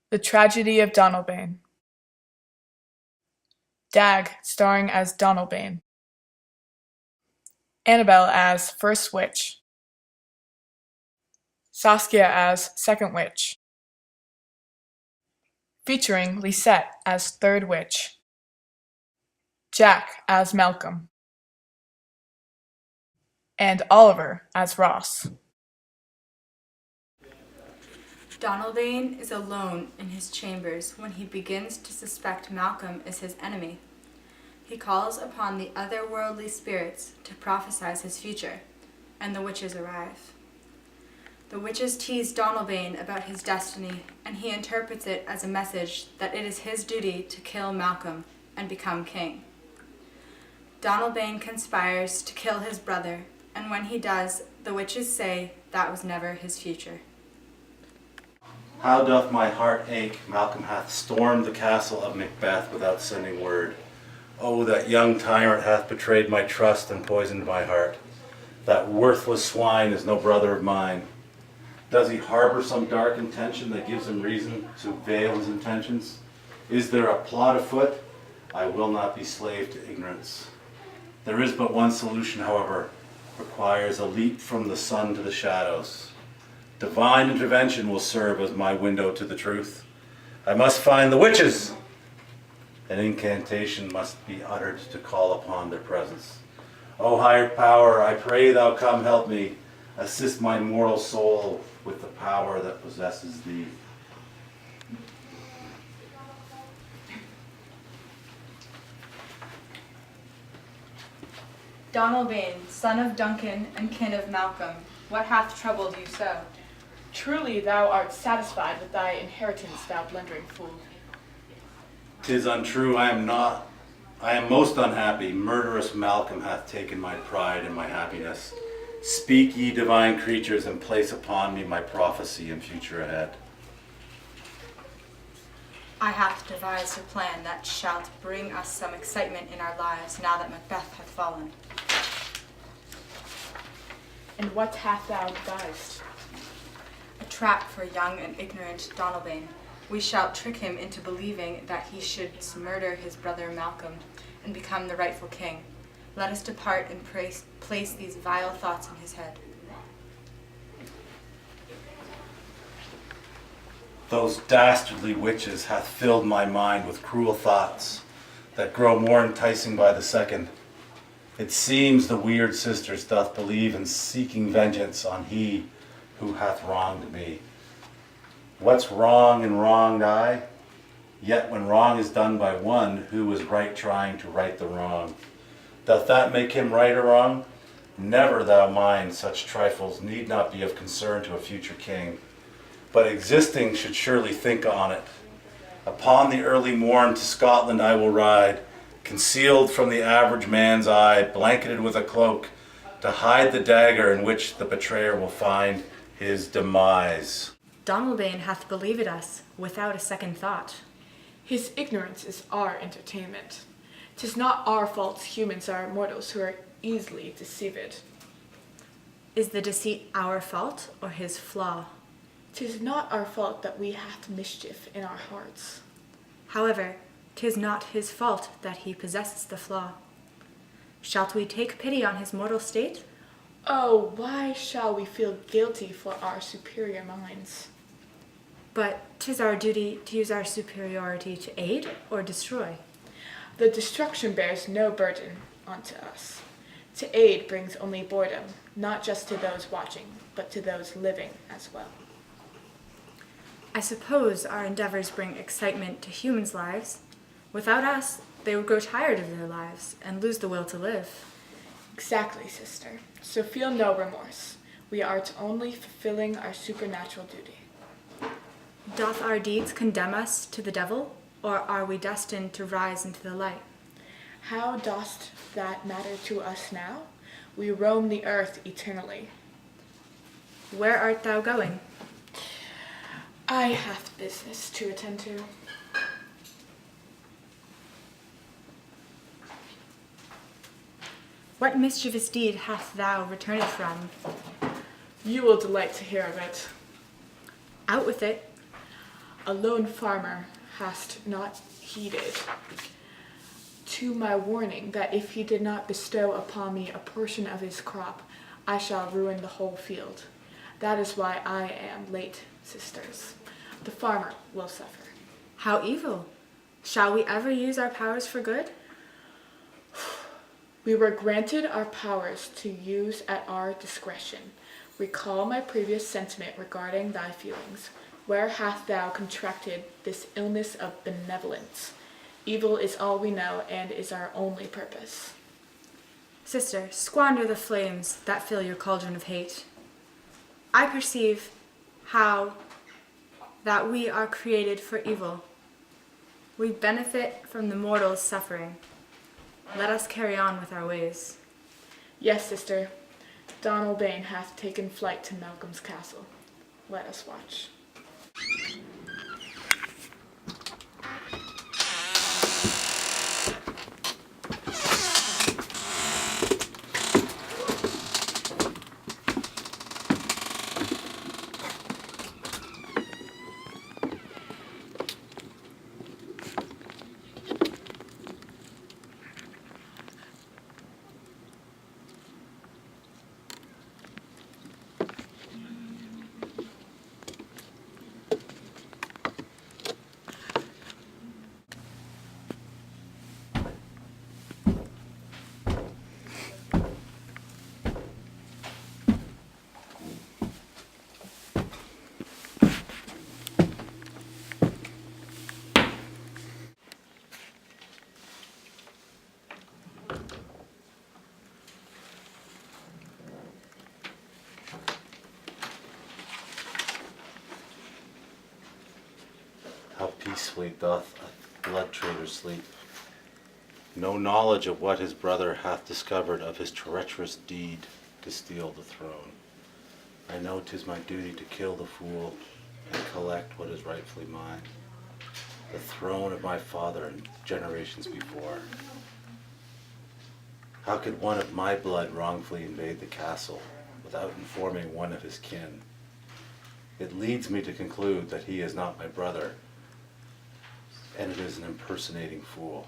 The Tragedy of Donalbain. Dag starring as Donalbain. Annabelle as First Witch. Saskia as Second Witch. Featuring Lisette as Third Witch. Jack as Malcolm. And Oliver as Ross. Donalbain is alone in his chambers when he begins to suspect Malcolm is his enemy. He calls upon the otherworldly spirits to prophesy his future, and the witches arrive. The witches tease Donalbain about his destiny, and he interprets it as a message that it is his duty to kill Malcolm and become king. Donalbain conspires to kill his brother, and when he does, the witches say that was never his future. How doth my heart ache, Malcolm hath stormed the castle of Macbeth without sending word. Oh, that young tyrant hath betrayed my trust and poisoned my heart. That worthless swine is no brother of mine. Does he harbor some dark intention that gives him reason to veil his intentions? Is there a plot afoot? I will not be slave to ignorance. There is but one solution, however, requires a leap from the sun to the shadows. Divine intervention will serve as my window to the truth. I must find the witches. An incantation must be uttered to call upon their presence. O higher power, I pray thou come help me. Assist my mortal soul with the power that possesses thee. Donalbain, son of Duncan and kin of Malcolm, what hath troubled you so? Truly thou art satisfied with thy inheritance, thou blundering fool. 'Tis untrue, I am not. I am most unhappy. Murderous Malcolm hath taken my pride and my happiness. Speak, ye divine creatures, and place upon me my prophecy and future ahead. I hath devised a plan that shalt bring us some excitement in our lives now that Macbeth hath fallen. And what hast thou devised? A trap for young and ignorant Donalbain. We shall trick him into believing that he should murder his brother Malcolm and become the rightful king. Let us depart and place these vile thoughts in his head. Those dastardly witches hath filled my mind with cruel thoughts that grow more enticing by the second. It seems the weird sisters doth believe in seeking vengeance on he who hath wronged me. What's wrong and wronged I? Yet when wrong is done by one, who is right trying to right the wrong? Doth that make him right or wrong? Never thou mind, such trifles need not be of concern to a future king. But existing should surely think on it. Upon the early morn to Scotland I will ride, concealed from the average man's eye, blanketed with a cloak, to hide the dagger in which the betrayer will find his demise. Donalbain hath believed us without a second thought. His ignorance is our entertainment. 'Tis not our fault humans are mortals who are easily deceived. Is the deceit our fault or his flaw? 'Tis not our fault that we hath mischief in our hearts. However, 'tis not his fault that he possesses the flaw. Shalt we take pity on his mortal state? Oh, why shall we feel guilty for our superior minds? But 'tis our duty to use our superiority to aid or destroy. The destruction bears no burden unto us. To aid brings only boredom, not just to those watching, but to those living as well. I suppose our endeavors bring excitement to humans' lives. Without us, they would grow tired of their lives and lose the will to live. Exactly, sister. So feel no remorse. We are only fulfilling our supernatural duty. Doth our deeds condemn us to the devil, or are we destined to rise into the light? How dost that matter to us now? We roam the earth eternally. Where art thou going? I have business to attend to. What mischievous deed hast thou returned from? You will delight to hear of it. Out with it. a lone farmer, hast not heeded to my warning that if he did not bestow upon me a portion of his crop, I shall ruin the whole field. That is why I am late, sisters. The farmer will suffer. How evil! Shall we ever use our powers for good? We were granted our powers to use at our discretion. Recall my previous sentiment regarding thy feelings. Where hast thou contracted this illness of benevolence? Evil is all we know and is our only purpose. Sister, squander the flames that fill your cauldron of hate. I perceive how that we are created for evil. We benefit from the mortal's suffering. Let us carry on with our ways. Yes, sister. Donalbain hath taken flight to Malcolm's castle. Let us watch. How peacefully doth a blood traitor sleep. No knowledge of what his brother hath discovered of his treacherous deed to steal the throne. I know 'tis my duty to kill the fool and collect what is rightfully mine, the throne of my father and generations before. How could one of my blood wrongfully invade the castle without informing one of his kin? It leads me to conclude that he is not my brother, and it is an impersonating fool.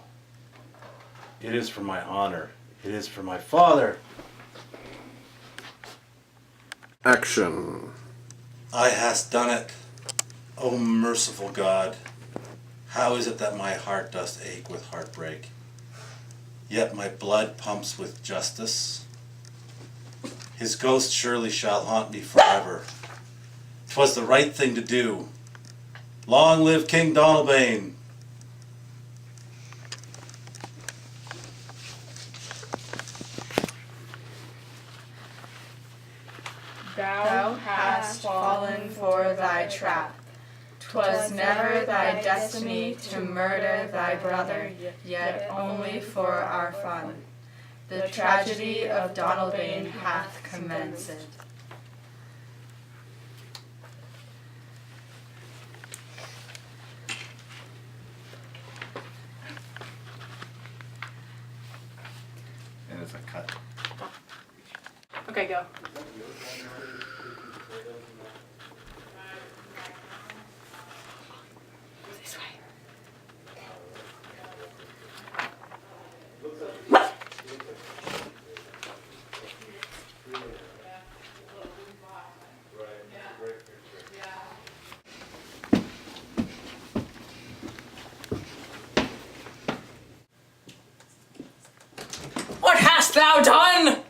It is for my honor. It is for my father. Action. I hast done it. O merciful God, how is it that my heart doth ache with heartbreak, yet my blood pumps with justice? His ghost surely shall haunt me forever. 'Twas the right thing to do. Long live King Donalbain! Thou hast fallen for thy trap. 'Twas never thy destiny to murder thy brother, yet only for our fun. The tragedy of Donalbain hath commenced. And it's a cut. Okay, go. This way. What hast thou done?